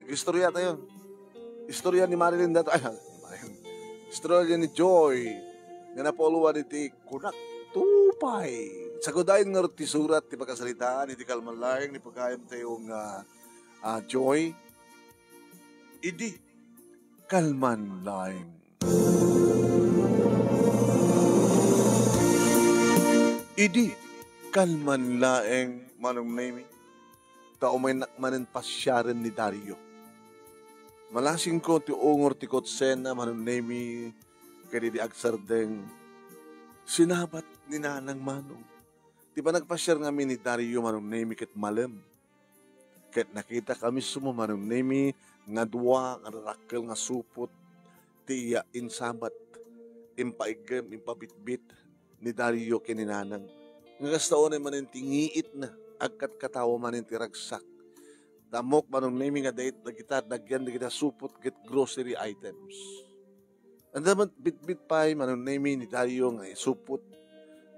Istorya tayo. Istorya ni Marilyn dato. Ay, istorya ni Joy. Nga napoluwa iti kunak. Tupay. Sagudayin nga ti surat, ti pagkasalitaan, iti kalmalayang, ni pagkayam tayong Joy. Idi. Kalman laing. Idi. Kalman laing. Manong name. Taumay nakmanin pasyaran ni Dario. Malasing ko ti ungor ti kotsena manong name. Kaya di agsardeng. Sinabat ni Nanang Manong. Di ba nagpasyar nga ni Dario manong name ket malam. Ket nakita kami sumo manong name nga dua nga rakkel nga supot ti insabat impaigem impabitbit ni Dario ken ni Nanang. Nga kastaon ay manin tingiit na agkat katawa manin ti ragsak. Damok manong name nga date kita dagyan kita supot get grocery items. Ang dapat bit-bit pa ay manong name ni Dario nga supot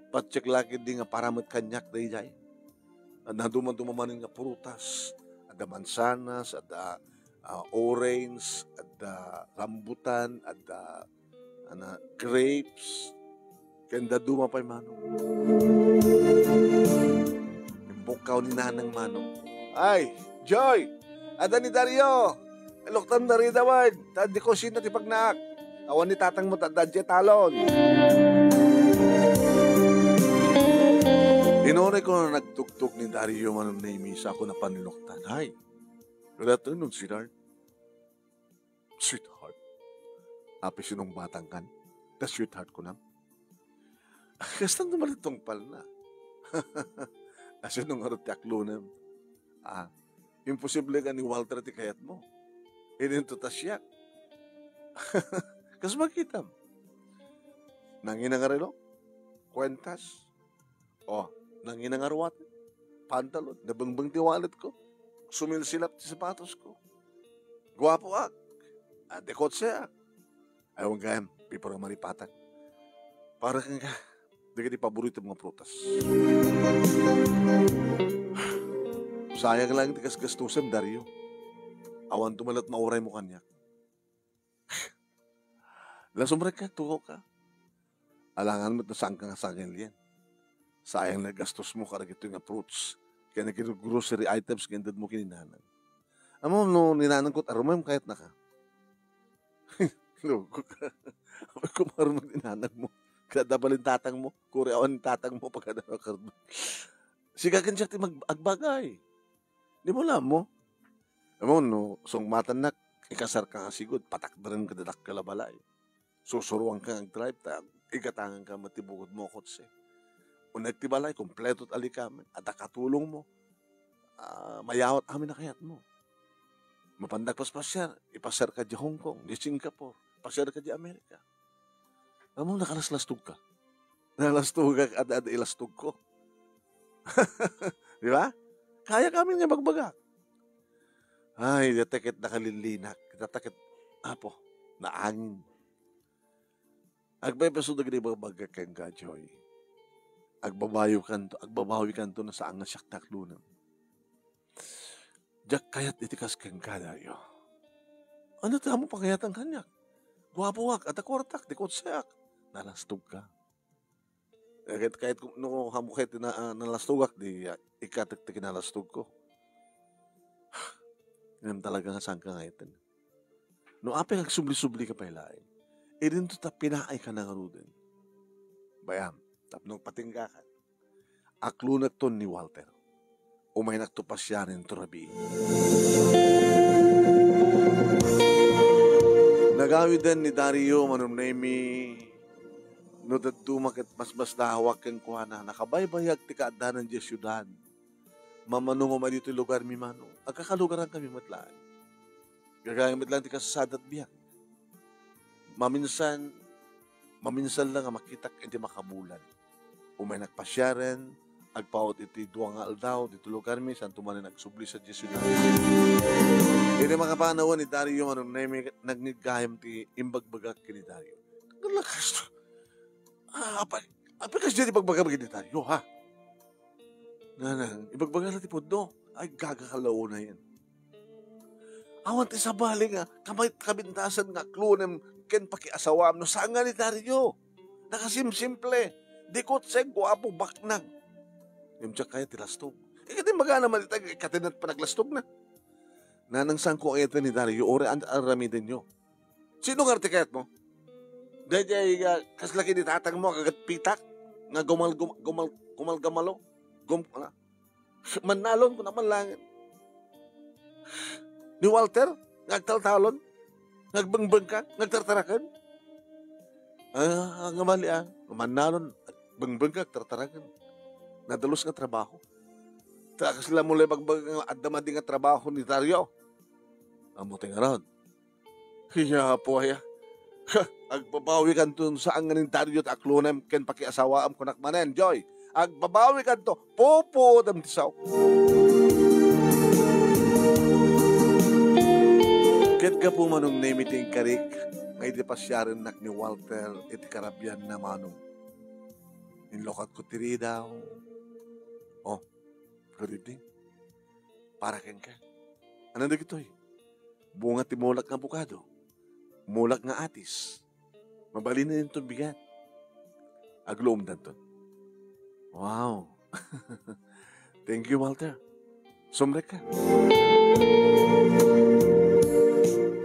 patsek laki di nga paramot kanyak day jay. Naduman-dumanin nga prutas, ada mansanas, ada orange, ada rambutan, ada grapes, kanda duma pa'y manong. Imbukaw ni Nanang Manong. Ay, Joy! Ada ni Dario! Eloktan na rin dawan. Tadi ko sino ti pagnaak. Awan ni tatang mo tadadje talon. Inore ko na nagtugtog ni Dario manong name sa ako na paniloktan. Ay, wala ito nun, sweetheart. Sweetheart? Api sinong batang kan? The sweetheart ko na. Kastan naman itong pal na. Asin nung harot ti aklunan. Imposible ka ni Walter ti kayat mo. Ininto ta siya. Kas makita mo. Nangina nga relo? Kwentas? Nangina nga ruwat? Pantalon? Nabangbang ti wallet ko? Sumilsilap ti sapatos ko? Guwapo ak? Dekot siya ak? Ayaw gayam, piparang maripatan. Para kang ka, di ka di paborito mga prutas. Sayang lang ti kasgastusan, Dario. Awan tumalat mauray mo kanyak. Lasumrek ka, tuko ka. Alangan mo't nasaan ka nga sangin liyan. Sayang na gastos mo karag ito nga fruits. Kaya nag-grocery items kaya mo kininanan. Amo no, ninanan ko't arumam kahit na ka. Logo ka. Amoy kumarunong ninanan mo. Kaya dabalin tatang mo. Kuri awan tatang mo pagkadakar mo. Sigagan siya ti mag-agbagay. Di mo alam mo. Amo no, song matanak, ikasar ka nga sigod, patak na rin kadadak kalabalay. Susuruan ka ng drive, igatangan ka matibugod mo kotse. Unag tibalay, kompleto at alikaman, at akatulong mo, mayawat amin na kayat mo. Mapandag pasyar, ipasar ka di Hong Kong, di Singapore, pasar ka di Amerika. Amo, nakalaslastud ka. Nakalastug ka at ilastug ko. Di ba? Kaya kami nga magbaga. Ay, datakit nakalilinak, datakit, naangin. Agbay paso dagdi baga kang Joy. Agbabawi kan to na saan nga siyak taklunam. Jak kayat itikas kang Dario. Ano ta mo pangayatan kanyak? Guwapo ak at akwartak di kotseak. Nalastog ka. Kahit no hamukit na nalastog ak di ikatik nalastog ko. Ganun talaga nga saan ka ngayon. No apeng agsubli-subli ka pa ilain. Irin to ta pinaay ka na nga rudin. Bayam, tapnong patingga ka. Aklunag to ni Walter. Umay nagtupas siya rin to rabi. Nagawid din ni Dario manumnemi no datumak at mas nahawak kang kuhana. Nakabaybayag ti kaadanan di syudad. Mamanong umay dito lugar mi manong. Agkakalugaran kami matlaan. Gagamit lang ti kasasadat biyak. Maminsan lang nga makitak iti makabulan. Umay nagpasyaren, agpaot iti duwa nga aldaw, dito lugar mi, saan tumanin nagsubli sa Jesu na. Iti makapanawan ni Dario, nagnigayam ti imbagbagak kini Dario. Naglakas to. Apa kasi dyan ibagbagak kini Dario, ha? Ibagbagal na ti pudo. Ay, gagakalaw na yan. Awan ti sabali nga, kamay kabintasan nga, klunem, ken pakiasawam, no saan nga ni Dario? Nakasimsimple. Dikot seg, guwapo, baknang. Yung tiyak kaya tilastog. Ikati maga naman itag, ikatinat pa naglastog na. Nanang saan ko ayat ni Dario, ore ang aramidin nyo. Sino nga artikayat mo? Dahil kaslaki ni tatang mo, kagat pitak, nga gumal-gamalo, manalon ko naman langit. Ni Walter, nagtaltalon, nagbangbang ka, nagtartarakan. Nga mali manalon, bangbang ka, tartarakan. Nadalos nga trabaho. Taka sila muli bagbang adamadi nga trabaho ni Dario. Amuting around. Hiya po haya. Agbabawi kan to saan nga ni Dario at aklunem ken pakiasawaam kunak manen, Joy. Agbabawi kan to, popo dam tisaw. Ket ka po manong nemiting karik, ngay di pasyarin nak ni Walter iti karabyan na manong. Inlokat ko tiri daw. Oh, good evening. Para ken ka. Ano na gito'y? Bunga timulak nga bukado. Mulak nga atis. Mabalin na yung bigat. Agloom dan to. Wow. Thank you, Walter. Sumrek ka.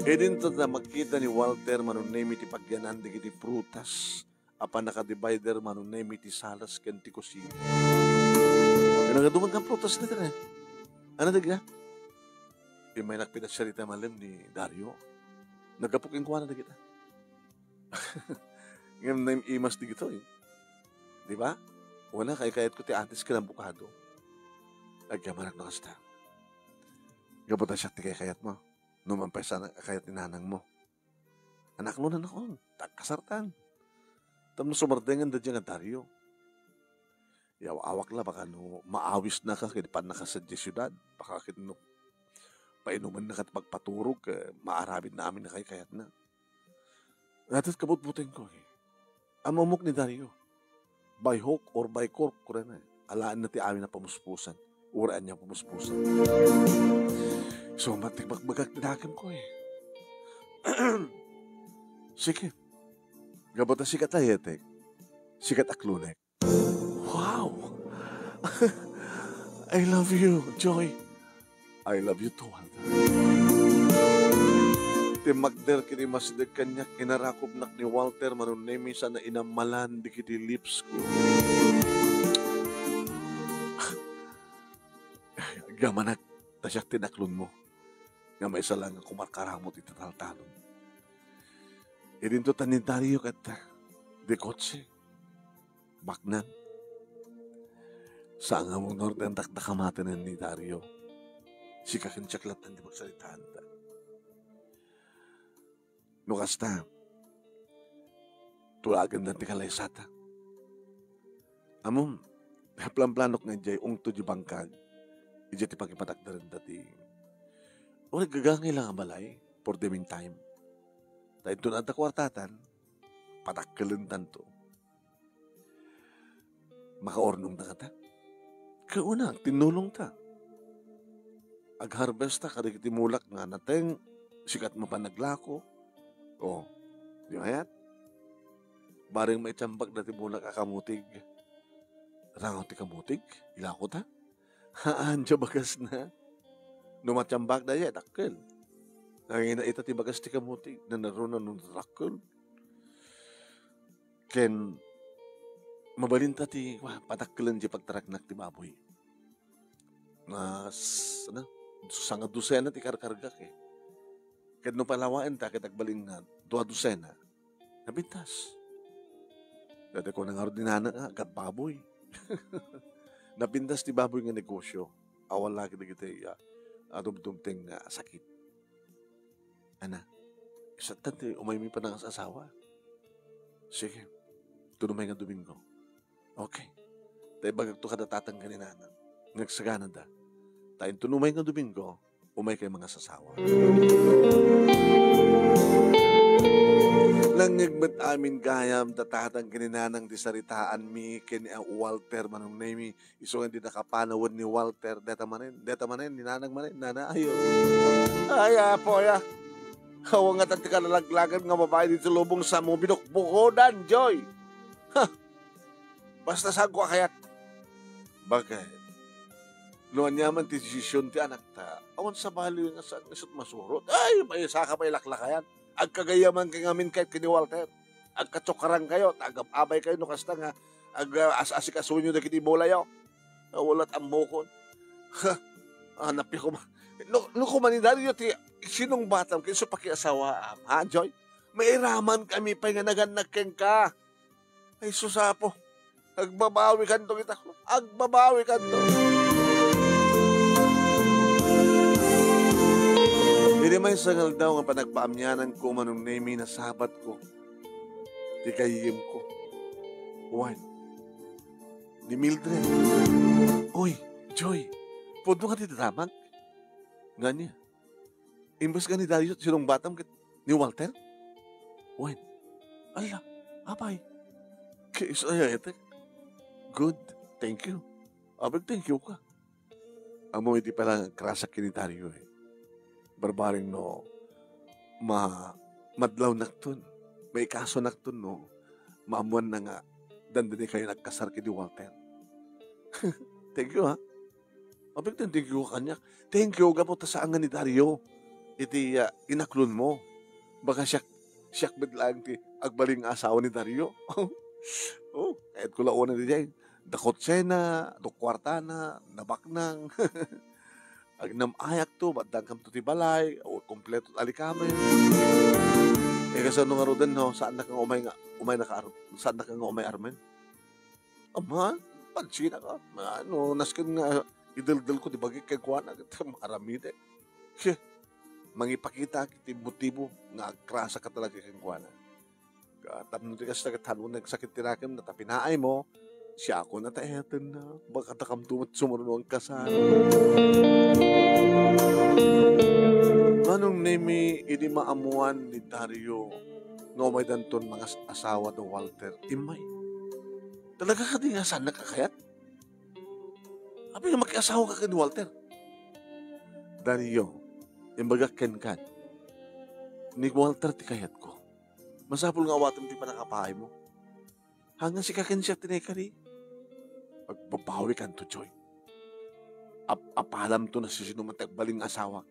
E din to na makita ni Walter manunemi ti pagyanan di kiti prutas. Apa naka-divider manunemi ti salas ken ti kusina. E nagaduman kang prutas na ka. Ano daga? E may nakpinasyarita malim ni Dario. Nagapuking kuha na kita. Ngayon na yung imas di gito eh. Di ba? Wala, kayat ko ti atis ka ng bukado. Agyaman na kasta. Gabutan siya ti kayat mo. Numampay sana kayat ni nanang mo. Anak mo na nakon. Tagkasartan. Tamno sumardengan da dyan nga Dario. Yaw-awak la baka no maawis na ka kinipan na ka sa syudad. Baka no painuman na kat magpaturog, maarabid namin na kayat na. Natat kabut-butin ko eh. Amamok ni Dario. By hook or by cork ko rin eh. Alaan na ti amin na pamuspusan. Uraan niya pamuspusan. So matigbagbagat tinakam ko eh. Sige. Gabot na sikat ayetek. Sikat aklunek. Wow! I love you, Joy. I love you too, Walter. Ti magder kini masdek kanya kinarakob nak ni Walter manunemi sa na inamalan di kiti lips ko. Gamanak, tasyak tinaklon mo. Nga may isa lang kumarkaramot itataltalon. Idin to tanin Dario kat de kotse. Baknan. Saan nga mong norden takdakamatan ni Dario. Si kakinsaklatan di magsalitaan ta. Nukasta, tulagan na ti kalaysata. Amom, plan-planok nga jay, ungto di bangkag, ija ti pakipatakdaran dati. O nagagangay lang ang balay, for the meantime. Dahil ito na kwartatan, patakkalan tanto. Makaornong na kata. Kauna, tinulong ta. Ag-harvest ta, kadikiti mulak nga nateng, sikat mo pa naglako. O, di ba yan? Baring may tsambag dati mulak akamutig. Rangaw ti kamutig, ilako ta. Haan, siya bagas na. Numatsambag na yan, takkel. Nangina ita ti bagas ti kamutig, na naroon nung takkel. Ken, mabalinta ti, patakkelan di pagtaraknak ti baboy. Ano? Sanga dusena ti karkargak eh. Kad no palawaan ta kitagbaling nga 2 dusena. Nabintas. Dati ko nang ordinana nga kat baboy. Napintas ti baboy nga negosyo. Awal lagi na kita adumdumteng sakit. Ana, isa tanti umaymi pa ng asawa. Sige, tunumay nga Domingo. Okay. Tayo bagag to kada tatanggalin na. Nagsagana da. Tayo tunumay nga Domingo, umay kay mga sasawa. Lang Nangagmat amin gayam tatatang kininanang di saritaan mi ken Walter manong name iso nga di nakapanawad ni Walter deta manen ninanang manen nana ayo. Ay po ya. Hawa nga tati kalalaglagan nga babae dito sa lubong sa mo binukbukodan, Joy. Ha, basta sagwa kayat. Bagay. Luan yaman ti desisyon ti anak ta. Awan sa bali nga sa isot masurot. Ay, may saka may laklakayan. Agkagayaman kay ngamin kahit kini Walter. Agkatsokarang kayo. Agab-abay kayo no kasta nga. As-asikasun nyo na kinibola walat ang mukon. Ha, hanap ko man. No kumanidari yun ti sinong batang kayo sa pakiasawa. Ha, Joy? May iraman kami pa nga naganagken ka. Ay, susapo. Agbabawi kanto kita. Agbabawi kanto. Hindi may sangal daw nga panagpaamyanan ko manong name na sabat ko. Di kayim ko. Juan. Ni Mildred. Uy, Joy. Pudo nga titatamag. Nga niya. Imbas ka ni Dario sinong batang ni Walter? Juan. Ala, apay. Kaya ito. Good. Thank you. Abag thank you ka. Amo iti pala krasak ni Dario barbaring no madlaw naktun. May kaso naktun no maamuan na nga dandani kayo nagkasar kini Walter. Thank you ha. Abig thank you kanya. Thank you gapo ta sa angan ni Dario. Iti inaklon mo. Baka siyak bidlang ti agbaling asawa ni Dario. Oh, kahit ko launa di dyan. Dakotsena, dukwartana, nabaknang. Agnam ayak to, badang kam to ti balay, o kompleto alikame. Kasi nung arudan no, saan na kang umay saan na kang umay armen? Ama, pansina ka. Ano, naskin nga, idaldal ko, di bagay kay kuwana, marami de. Mangipakita, kiti motibo, nga krasa ka talaga kay kuwana. Tapos di kasi nagtalon, nagsakit tirakim, na tapinaay mo, siya ako na taetan na, baka takamtumat sumarunong kasal. Manong nemi, ini maamuan ni Dario, nga may danton mga asawa ng Walter, imay. Talaga ka di nga saan nakakayat? Abi nga makiasawa ka ni Walter. Dario, imbaga ken ni Walter ti kayat ko. Masapul nga awatin ti panakapahay mo. Hanggang si kakin siya tinekari. Pagbabawi kan to, Joy. Apalam to na si sinumatagbaling asawa.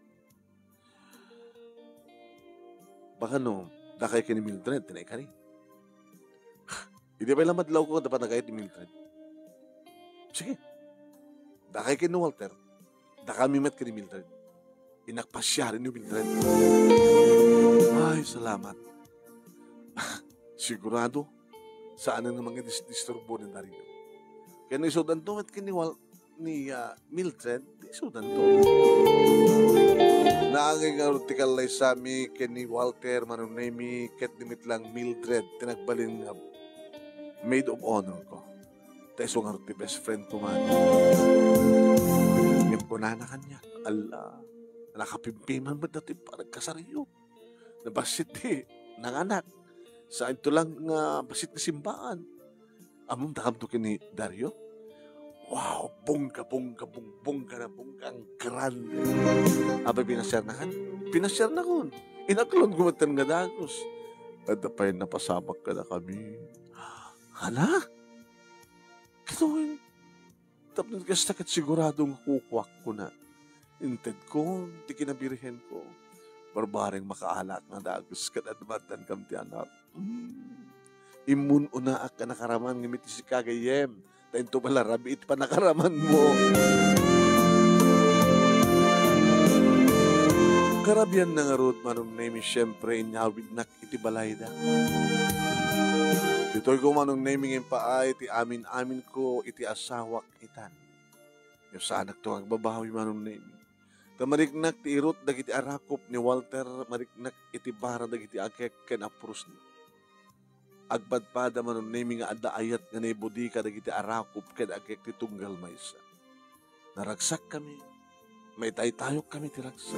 Baka no, dakay ka ni Mildred, tinekari. Hindi ba ilang madlaw ko dapat nagayat ni Mildred? Sige. Dakay ka ni Walter. Dakamimet ka ni Mildred. Inakpasya rin ni Mildred. Ay, salamat. Sigurado, saan ang mga disturbo ni Dario. Kaya naisudan to, at ni Mildred, naisudan to. Naangay nga artikal lay sami, ni Walter, manunaymi, ket dimit lang Mildred, tinagbalin nga maid of honor ko. Tayo nga ti best friend ko man. Ngayon ko na kanya, ala, nakapimpiman ba dati parang kasariyo. Nabasit nanganak. Sa ito lang basit na simbaan. Among takam to kini Dario. Wow, bongga na ang grande. Abay pinasyar na kan? Pinasyar na kun. Inaklon gumatan nga dagos. At apay napasabak ka na kami. Hala? Kituin. Tapos kastakit siguradong kukwak ko na. Inted ko, di kinabirihin ko. Barbaring makaalat na dagos ka na dumatan kam ti anak. Imun una ka nakaraman ngimiti si kagayem. Tayo to pala rabi iti pa nakaraman mo. Karabian na nga root manong name siyempre inyawid nak iti balay da. Dito'y ko manong naming yung paay iti amin ko iti asawak itan. Yung sa anak to ang babawi manong naming. Mariknak ti irot dagiti arakop ni Walter, mariknak iti bara dagiti agkek ken apros na. Agpadpada manon nemi nga adda ayat nga naibudi ka dagiti arakop ken agkek ti tunggal maysa. Naragsak kami, may taytayok kami ti ragsak.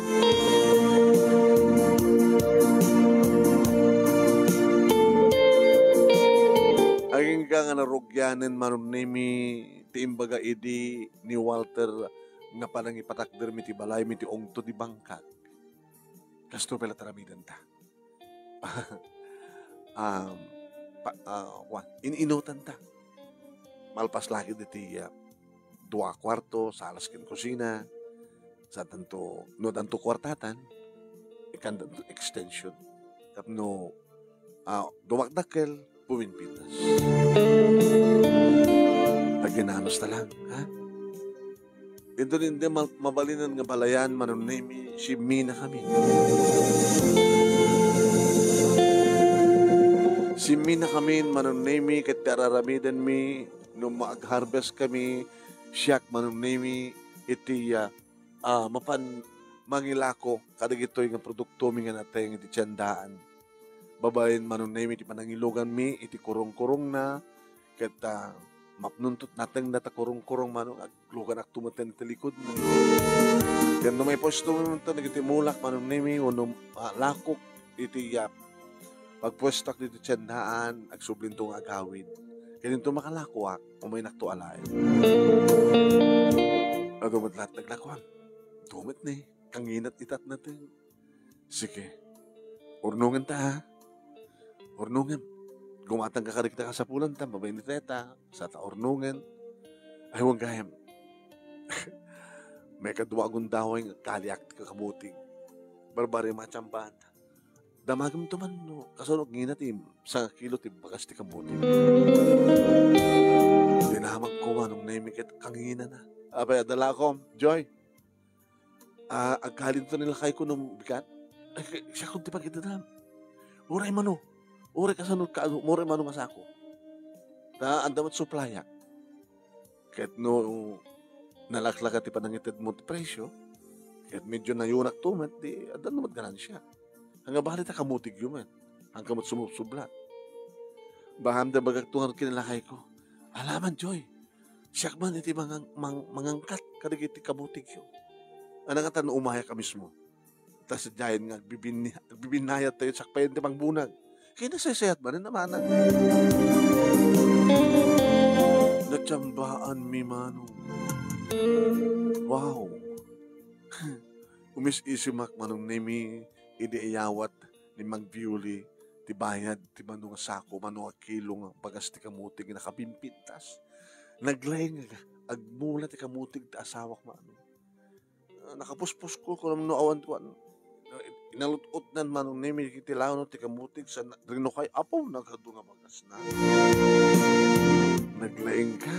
nga narugyanen manunimi ti imbaga idi ni Walter nga panang ipatakder mi ti balay mi ti ongto di bangkag. Kasto pala taramidan ta. Ininutan ta. Malpas lagi diti 2 kwarto, salas ken kusina, sa tanto, no tanto kwartatan, ikan tanto extension. Tapno, dumakdakel, puminpitas. Taginanos na lang, ha? Ito rin din mabalinan nga balayan, manunimi, si Mina kami. Si Mina kami, manunimi, kat tararamidan mi, nung mag-harvest kami, siyak manunimi, iti mangilako, kadag ito yung produkto mi nga natin, iti tiyandaan. Babayin manunimi, iti panangilugan mi, iti kurong-kurong na, kat mapnuntot natin nata kurong-kurong manong aglugan ak tumaten iti likod na. Yan no may posto mo ito, nagitimulak manunimi, unong lakok, iti pagpwestak dito tiyandaan, agsублintong agawid. Kaya dito makalakuak, umay naktualay. Dumit lahat naglakuan. Dumit ni, kanginat itat natin. Sige, urnungan ta ha. Urnungan. Gumatang kakarikita ka sa pulan ta, babay ni teta, sa taurnungan. Ay, huwag gayam. May kadwa gundaway kaliak kakabuting. Barbari machampan. Damagam to man, no? Kasunod nginatim, sa kilo tim, bagas ti kabuting. Dinamag ko manong naimikit, kangina na. Abay, adala ko, Joy. Agkalin to nila kay ko nung bigat. Ay, siya kung di pa kita na. Uray mano. Uray kasunod ka, uray mano nga sako. Na andamat suplayak. Kahit no, nalaklaka ti panangitid mo ti presyo, kahit medyo nayunak tumat, di adan naman ganan siya. Hanggang bakit ta kamutig yun man. Hanggang mat sumubsublat. Baham da bagagtungan kinalakay ko. Alaman, Joy. Siyak man iti mangangkat kadig iti kamutig yun. Anang atan umaya ka mismo. Tapos dyayan nga, bibinayat tayo sakpayan ti pangbunag. Kaya nasasayat ba rin naman? Natsambaan mi manong. Wow. Umis-isimak manong nimi ideiyawat ni Magbiuli ti bayad ti manong sako manong kilong bagas ti kamutig nakabimpintas. Naglayng agmula ti kamutig ti asawak manong. Nakapuspos ko kung no awan ko inalutot nan manong nimi kitilaw no ti kamutig sa rino kay apaw nagkadunga bagas na. Naglayng ka,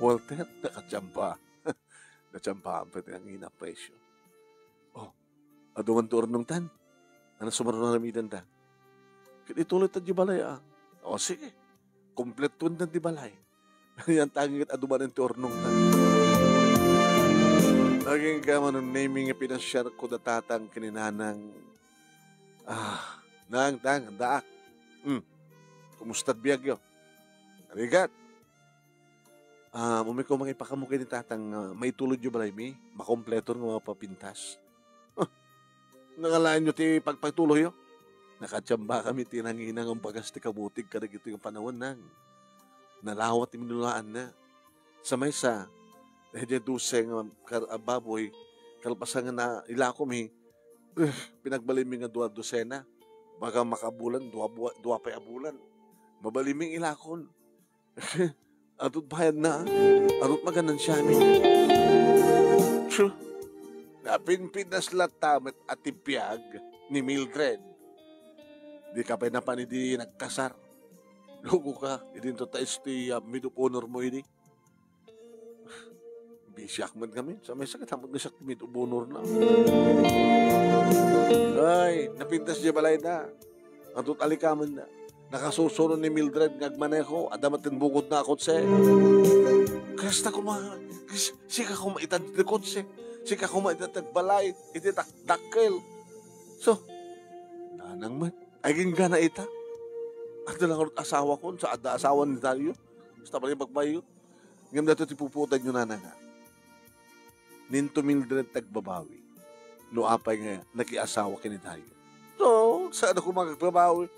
Walter, nakachamba. Nachamba ang pati ang inapresyo. Oh, adungan turunong tan. Ano sumarunong na ramidan ta? Ituloy ta di balay O sige, kompletun na di balay. Yan tanging at aduman ang turunong tan. Naging ka manong naming pinasyar ko datatang kininanang nang daak. Kumusta't biyag yun? Arigat. Umiko mga ipakamukay ni tatang may tulod yung balay mi, makompleto ng mga papintas. Nangalaan nyo ti pagpagtuloy yun. Nakatsamba kami tinanginang ang bagas ti kabutig kadag ito yung panahon nang nalawat ti minulaan na. Sa may sa dahil duseng baboy kalpasan na ilako mi pinagbaliming nga 2 dosena baga makabulan 2 pa abulan mabaliming ilakon atut bayad na atut maganan siya mi napinpinas latamet at tipiyag ni Mildred di ka pa na panidi nagkasar lugo ka idin to tais ti miduponor mo ini bisyak man kami. Sa may sakit, hamad na siya mitubunor na. Ay, napintas niya balay na. Atut alikaman na. Nakasusunod ni Mildred, ngagmaneho, adamatin bukod na ako siya. Kasta sika kumaitan ti kotse. Sika kumaitan ti balay, iti dakkel. So, nanang man, aging gana ita. At lang asawa ko, sa asawa ni Dario. Basta pala yung pagbayo. Ngayon na ito tipuputan nyo nanang nga. Ninto Mildred tagbabawi. No apay nga, nakiasawa kini Dario. So, saan ako magbabawi?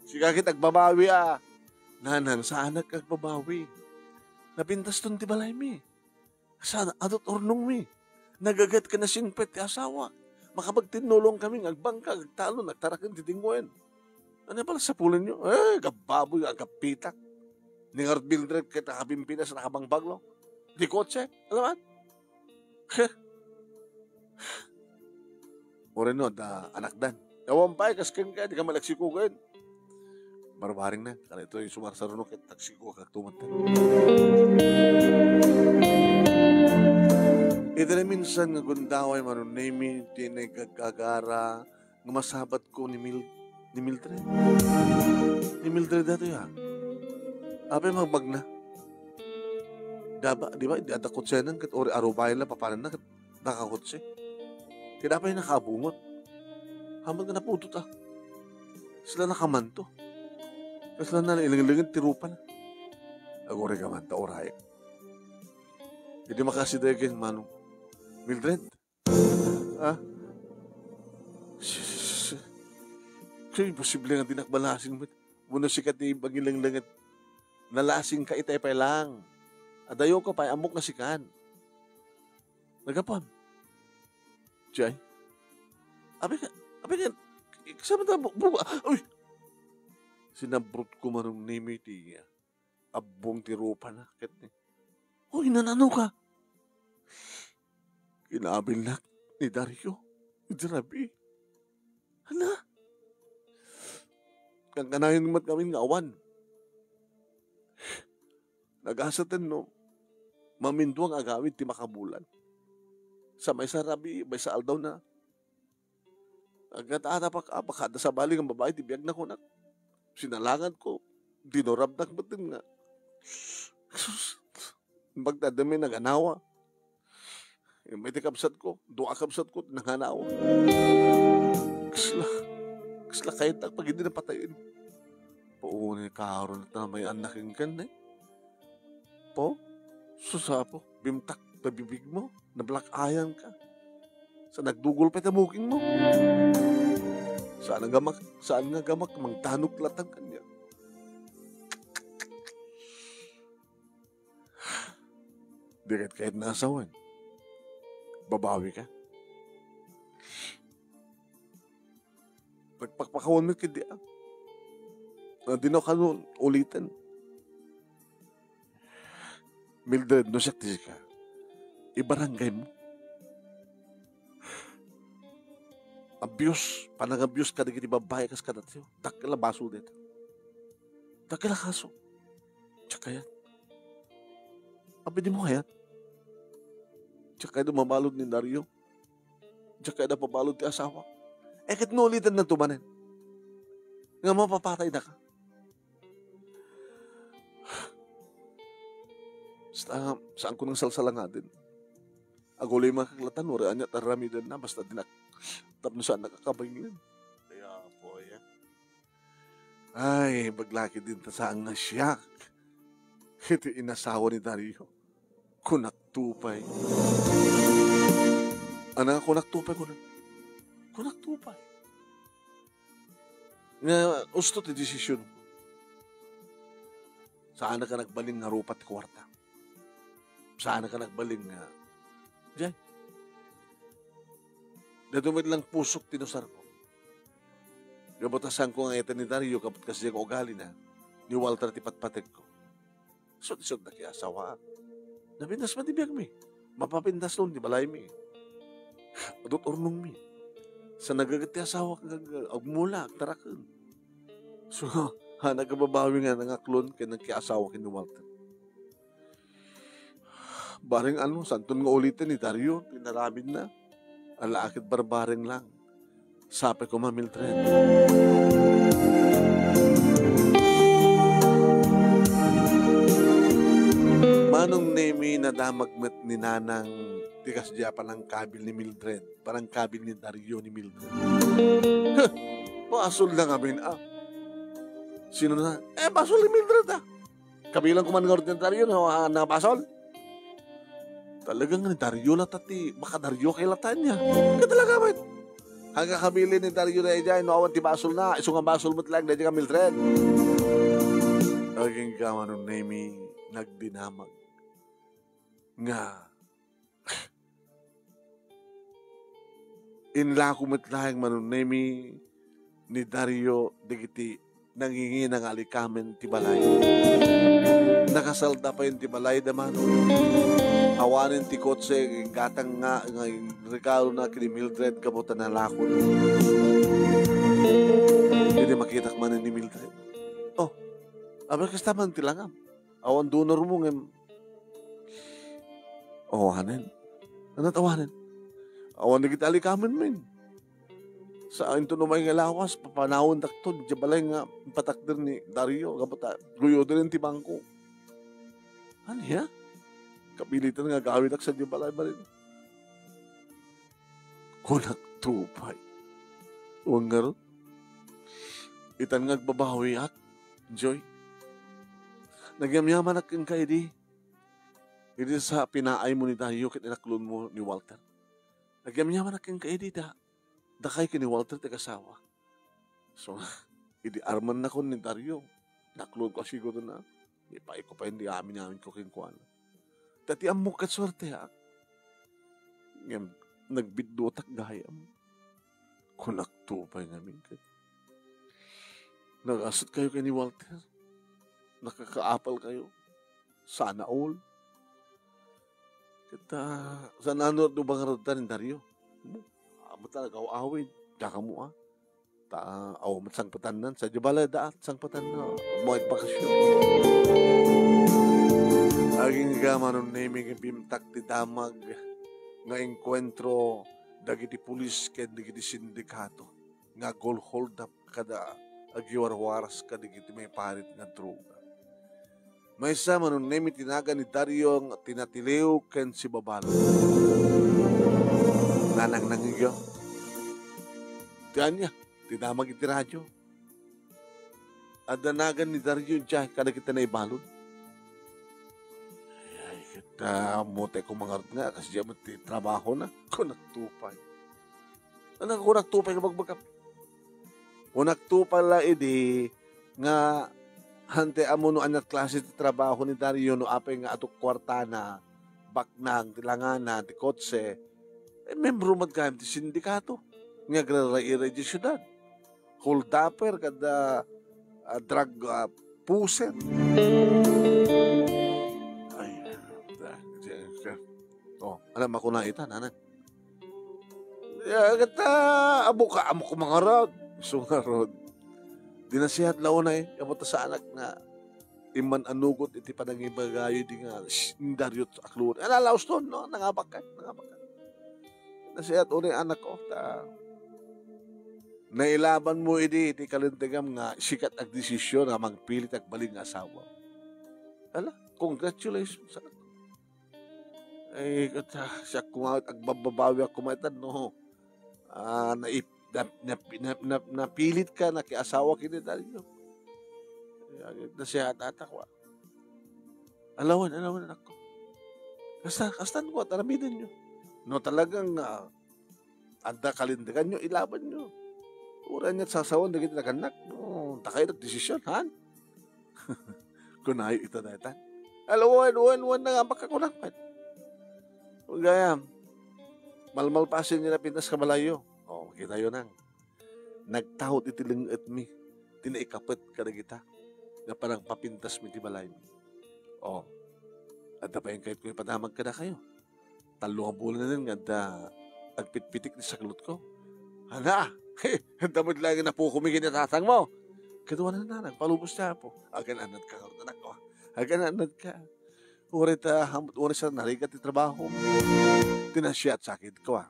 Sige kita tagbabawi Nanang, sa anak kagbabawi. Napintas ton ti balay mi. Sana adot ornong mi. Nagagat ka na singpet ti asawa. Makapagtinulong kami, agbangka, agtalo, nagtarakan ti tingwen. Ano pala sa pulan nyo? Gababoy, agapitak. Ningar Bildred kita kapimpinas na kabangbaglo. Di kotse, alaman? Moreno, da anak dan. Ewan pa, kaskin ka, di ka malaksikugan. Barbaring na, kaya ito yung sumarsarunok at taksiko kaktumat. Ito na minsan nga gundaway manunemi, di nagkagara, nga masabat ko ni Mildred. Ni Mildred dato ya. Ape magbag na. Di ba, di ada kotse nang kat ori arubayan lang papanan na kat nakakotse. Kaya pa yung nakabungot. Hamad na naputot Sila nakamanto. Kasi lang na ilang-ilangin tirupan. Agore ka man, taoray. Hindi makasidagan, manong. Mildred? Kaya imposible nga dinakbalasing mo. Muna si kati bagilang-langit. Nalasing ka itay pa lang. Adayo ko pa, amok na si kan. Nagapon. Jay? Abi ka, kasama na, uy! Sinabrot ko manong nimi tiya. Abong tirupa na. Uy, nanano ka? Kinabil na ni Dario. Grabe. Hala. Kang kanahin naman kami nga awan. Nag-asatan no. Maminduang agawid ti makabulan. Sa may sarabi, may saal daw na. Agad-ada pakada sa baling ang babae, tibiyag na ko na. Sinalangan ko. Dinorab na batin nga. Magdadami naganawa. May tikabsat ko. Dua kabsat ko. Nanganawa. Kasla kahit pag hindi na patayin. Puuni karon na may anaking kan eh. Po? Susapo. Bimtak pabibig mo. Nablak ayan ka. Sa nagdugol pa tamuking mo. Saan nga gamak mangtanok latang kanya. Dikat kahit nasawan. Babawi ka. Pagpakpakawan mo kiti Dino ka nun, ulitin. Mildred, no siya ka. Ibarangay mo. Panang-abuse ka na gini babae kas ka natin. Dakila baso dito. Dakila kaso. Tsaka yan. Abi di mo kaya. Tsaka yan mabalod ni Dario. Tsaka yan pabalod ti asawa. Kat nulitan na tumanin. Nga mapapatay na ka. Saan ko nang salsala nga din. Aguloy mga kaklatan, wala niya tarami din na, basta dinak. Tapos saan nakakabangin. Kaya po, yan. Ay, baglaki din ta saan nga siyak. Ito inasawa ni Dario. Kunaktupay. Ano kunaktupay ko na? Kunaktupay. Nga, gusto ti desisyon ko. Saan ka nagbaling nga rupat kwarta? Saan ka nagbaling nga diyan? Natumid lang pusok tinusar ko. Gabatasan ko nga ito ni Dario kapag kasi ko ugali na ni Walter tipatpatek ko. Sot-sot na kaya asawa. Napindas matibiyag mi. Mapapindas nun, di balay mi. Adot ornong mi. Sa nagagati asawa agmula, agtarakan. So, nagababawi nga nangaklon kaya nagkiasawa kin ni Walter. Baring santon nga ulitin ni Dario, tinarabid na. Alaakit barbaring lang. Sabi ko Mildred. Manong nemi na damagmet ni Nanang tikas diya parang kabil ni Mildred. Parang kabil ni Dario ni Mildred. Pasol lang amin Sino na? Pasol ni Mildred Kabilang kumaningor ni Dario na pasol. Talagang ni Dario latati. Baka Dario kay latan niya. Katalaga man. Hanggang kabili ni Dario na dyan, noawan ti basol na. Iso nga basol mo talag, dyan ka Mildred. Aging gaman ng name nagdinamag nga inla kumitlaing manunemi ni Dario digiti nangingi ng alikamen ti balay. Nakasalda pa yung ti balay naman. Awanin ti kotse, gatang nga, regalo na kini Mildred, kabutan na lakon. Hindi makita man ni Mildred. Oh, abang kastaman ti langam. Awan donor mo ngem. Awanin. Ano tawanin? Awan na kita alikamen min. Sa ito numay nga lawas, papanahon takton, jabalay nga patakder ni Dario, kapata, guyo din ti bangko. Ano ya? Kapilitan nga gawin ak sa jabalay ba rin? Kunak tupay. Huwag nga ron. Itan nga babawi ak, Joy. Nagyamyaman ak kang kaidi. Hindi sa pinaay mo ni Dario kit inaklon mo ni Walter. Nagyamyaman ak kang kaidi da. Dakay kini Walter te kasawa. So, idi arman na ko ni Dario. Naklon ko siguro na. Ipay ko pa hindi amin ko kinkwan. Tati amok kat swerte ha. Ngam, nagbiddotak gayam. Kunak tupay namin kat. Nagasot kayo kay ni Walter. Nakakaapal kayo. Sana all. Kita, sana ano do bang rada ni Dario? Mata gaw-awid, daka mo aw matsang patanan sa jabala daat sang patanan mo bakasyon. Aging gamanon naming bimtak ti damag nga enkwentro dagiti pulis ken dagiti sindikato nga goal hold up kada agiwarwaras kadigiti may parit nga droga. May sa manon name tinaga ni Dario nga tinatiliw ken si Babalo. Nanang nangigyo. Tiyan niya, tinamag iti radyo. Adanagan ni Dario dyan, kada kita na ibalod. Ay, kita mote ko mga nga, kasi diyan mo trabaho na, kunaktupay. Ano kunaktupay ka magbagap? Kunaktupay la idi, nga, hante amo no anat klase ti trabaho ni Dario, no apay nga atok kwartana, baknang, tilanganan, ti kotse, membro magkayam ti sindikato nga gra-ira di syudad. Hold upper kada drug puser. Ay, alam ako na ita, nanan. Kata, amo ko mga rod. Sungarod. Dinasihat lao na kabata sa anak na iman anugot iti panangibagayo di nga Dario aklon. Alalaos to, no? Nangabak ka. Nasihat uli anak ko, nailaban mo iti kalintigam nga sikat ag desisyon nga magpilit ag baling asawa. Ala, congratulations sa ako. Ay, siya kumawit ag bababawi ako kumaitan, no? Napilit ka na kiasawa kini Dario. Nasihat atak wa. Alawan anak ko. Kastan ko, taramidin nyo. No, talagang anda kalindigan nyo, ilaban nyo. Uran niya't sasawan, nagit naganak. No, takay nagdesisyon, han? Kunayo ito na ito. Alawan na nga makakunapan. Kung gaya, malmalpasin niya na pintas kamalayo. O, makita yun ang. Nagtahot itiling at mi. Tinaikapit ka na kita. Na parang papintas mi ti balay mi. O, at pa yung kahit ko ipadamag ka na kayo. Talo ang bulan na rin nga agpitpitik ni saklot ko. Hala, damod lang na po kumigin na tatang mo. Katuwa na nanang, palubos na po. Agananad ka, anak ko. Agananad ka. Urit sa narigat yung trabaho. Tinasya at sakit ko.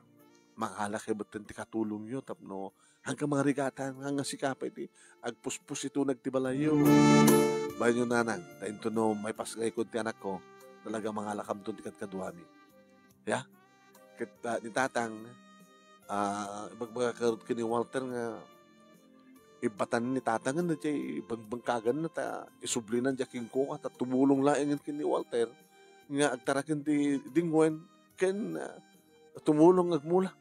Mangalak kayo ba't ti katulong yun. Tapno, hanggang mga rigatan, hanggang sikapay ti. Agpuspus ito nagtibalayo. Bayan yung nanang, tayo to no, may pasgay ko ti anak ko. Talaga mangalakam to ti katkaduami. Ya? Kita ni tatang, magkakarot ka ni Walter nga, ibatan ni tatang na siya, bangkagan na ta, isublinan siya kingko ka, tumulong laingin ka ni Walter, nga agtarakin ti dingwen, ken tumulong agmula.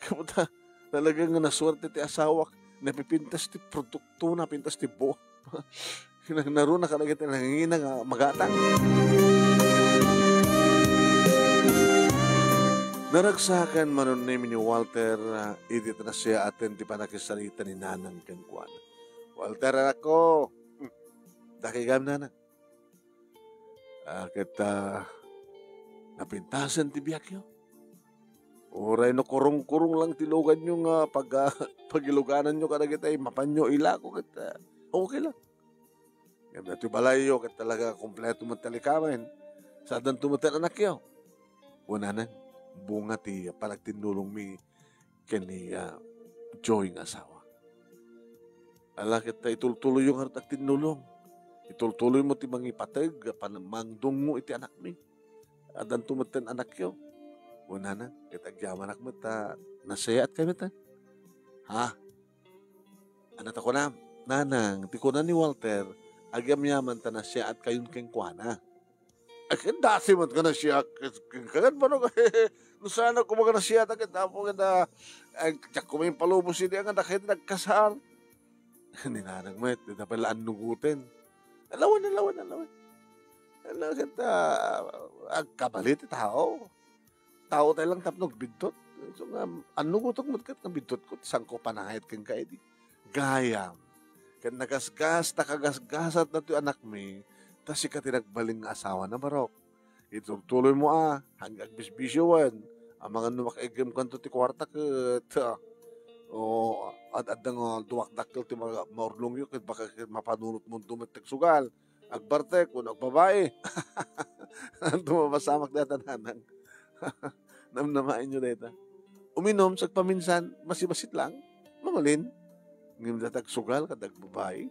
Kamuta, talagang naswerte ti asawak, napipintas ti produkto, napintas ti buo. Naroon na kalagit na nangingina nga magatang. Naragsakan manon ni Walter idit na siya atin di pa nakisarita ni Nanang Kengkuan. Walter ako, dakigam na. Kita napintasan ti biyak yun. Oray no kurung-kurung lang tilugan nyo nga pagiluganan nyo kadagit ay mapanyo ila ko kita. Okay lang. Yan ito balayo kita talaga kompleto matalikamin. Sa dan tumutan anak yun. Una na, bunga ti palagtinulong mi kani Joy nga asawa. Ala kita itultuloy yung hartak tinulong. Itultuloy mo ti mangipatag panamangdong mo iti anak mi. Adan tumutan anak yun. Una na, kita agyaman ak mo ta nasayat kami ta. Ha? Anak ako na, Nanang, ti ko na ni Walter, agyam yaman ta na siya at kayon kengkuana. Akin dasi man ka na siya, kagan pa no, sana kumaga na siya, takit po kita, tsak ko may palubos hindi, ang nakit nagkasar. Ni Nanang met, di na pala anugutin. Alawan. Alam kita, agkabalit tao. Tao tayo lang tapnog bidtot. So nga, anugutok mo kat ng bidtot ko, saan ko panahit kang kaedi. Gayam. Kan nagasgas, nakagasgasat na ito anak mi, tas si katinagbaling asawa na barok. Ituloy mo hanggang bisbisyoan. Ang mga numakaigim kanto ti kwarta kat, at nga duwakdakil ti mga maurlong yun, kat baka mapanunot mo tumitig sugal. Agbartek, kung agbabae. Tumabasamak data Nanang. Namnamain nyo dito. Uminom sa paminsan, masibasit lang, mamalin. Ngayon datag sugal, kadag babae.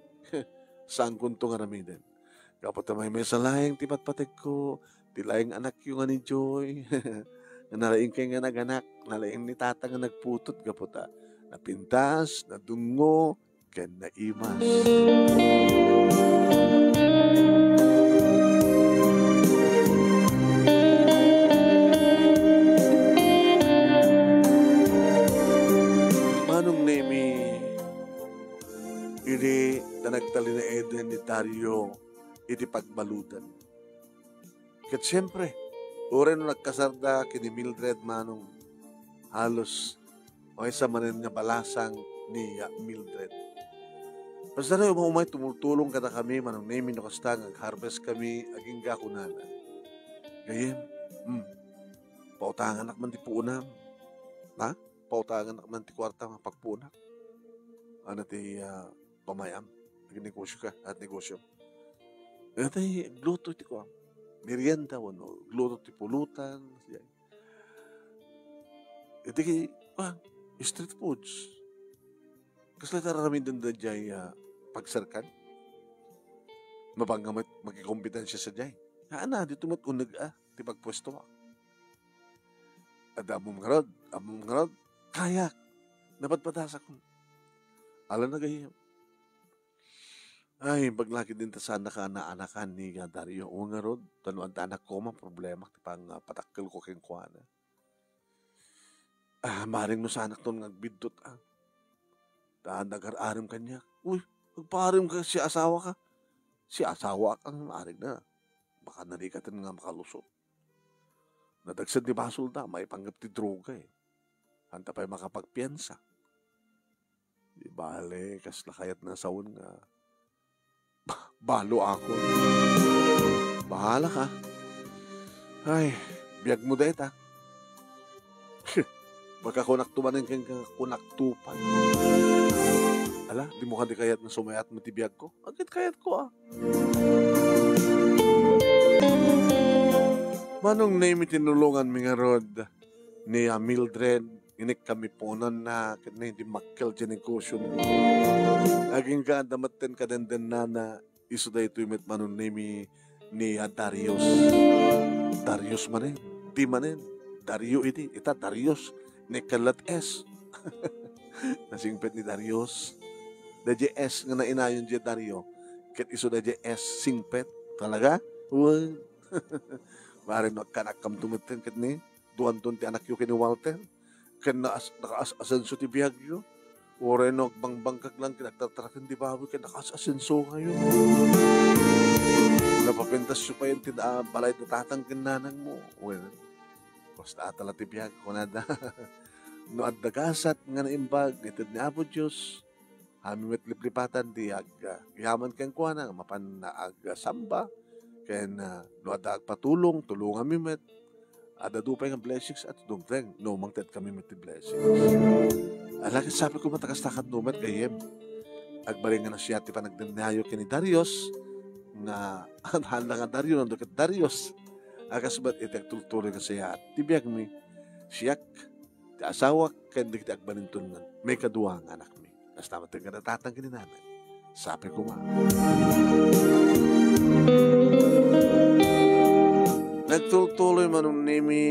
Saan kunto nga ramiden? Kapag may salayang tipat patek ko, tilayang anak yung nga ni Joy. Nalaing kayo nga naganak, nalaing ni tata nga nagputot, kaputa. Napintas, nadungo, ken naimas. Iri na nagtali na Eden ni Dario iti pagbalutan. Kat siyempre, ure no nagkasarda kini Mildred manong halos o isa manin nga balasang ni Mildred. Basta na umay tumutulong kada kami manong name no kastang harvest kami aging gakunana. Gayem, pautangan man ti puunam. Ha? Pautangan man ti kwarta pagpunak. Ano ti pamayam, nag-negosyo ka at negosyo. Ito ay gluto iti ko. Merienda, gluto ti pulutan. Ito ay street foods. Kasi tararamin din na dyan pagsarkan. Mapanggamit, magkikompetensya sa dyan. Haana, dito mo't unag ti pagpwesto ka. At among ngarod, kayak. Napatpatasak ko. Alam na gayam. Ay, paglaki din ta sana ka na anakan ni Dario. O nga rod, tanuan ta anak ko, problema, tipang patakkel ko keng kuwana. Maring no sa anak ton ngagbidot Taan nagar-arim kanya. Uy, magparim ka, si asawa ka. Si asawa ka, maring na. Baka nalikatan nga makalusot. Nadagsad ni basol da, may panggap ti droga Hanta pa'y makapagpiyansa. Di bale, kas lakayat na sawon nga. Balo ako. Bahala ka. Ay, biyag mo deta. Baka kunaktumanin kang kunaktupan. Ala, di mo ka di kayat na sumayat mo ti biyag ko? Agad kayat ko Manong name tinulungan mi nga rod ni Mildred, inik kami ponan na hindi makkel dyan negosyo aging ka damaten ka den na iso da ito yung manong name ni Darius. Darius manin, di manin. Dario iti, ita Darius, ni kalat S. Nasingpet ni Darius. Dadya S nga nainayon dya Dario. Ket iso dadya S singpet. Talaga? Uwan. Marin nagkanakam tumiten ket ni. Duwan ti anak yu kini Walter. Ken naka-asanso ti biyag yu. Orenok bang-bangkag lang kinagtatrakan di baboy kay nakasasenso ngayon. Napapintas siya pa yung balay na tatangkin nanang mo. Well, basta atala tibiyag ko na da. No at dagasat nga na imbag, nitid ni Apo Diyos, hami met liplipatan di yaman kang kuana, mapan na samba, kaya na no at patulong, tulungan mi met, ada dupay nga blessings at dumteng, no mangted kami met ti blessings. Alaki sabi ko matakastakat no met kayem, agbaling nga na siya ti panagdanayo kini Darius, nga handa nga Dario, nando kat Darius, agasubat itek tultuloy ka siya, tibiyag mi, siyak, ti asawa ken di kita agbanintunan may kaduwa nga anak mi. Kas tamat nga natatang kininanay. Sabi ko nga. Nagtuloy manong nimi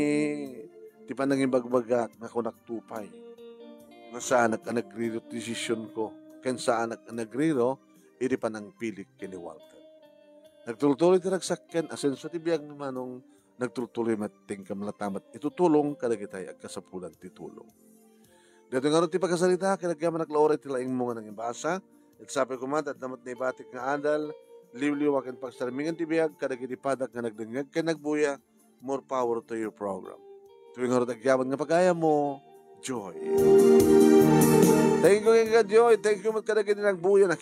ti panangin bagbagat nga kunak tupay. Nga saan nagriro desisyon ko. Ken saan nagriro iti panang pilik kini Walter. Nagtuloy ti ragsakken asenso ti biyag manong nagtuloy mating kamlatamat itutulong kada kitay agkasapulan ti tulong. Dito nga rin ti pagkasalita, kinagyaman naklaoray ti laing mo nga nang imbasa, at sabi ko man, at namat na ibatik nga adal, liwliwakin pagsarmingan ti biyag, kada kitipadak nga nagdangag ka nagbuya, more power to your program. Tuwing nga rin agyaman nga pagaya mo, Joy. Thank you, Joy. Thank you, kada kiti nagbuya na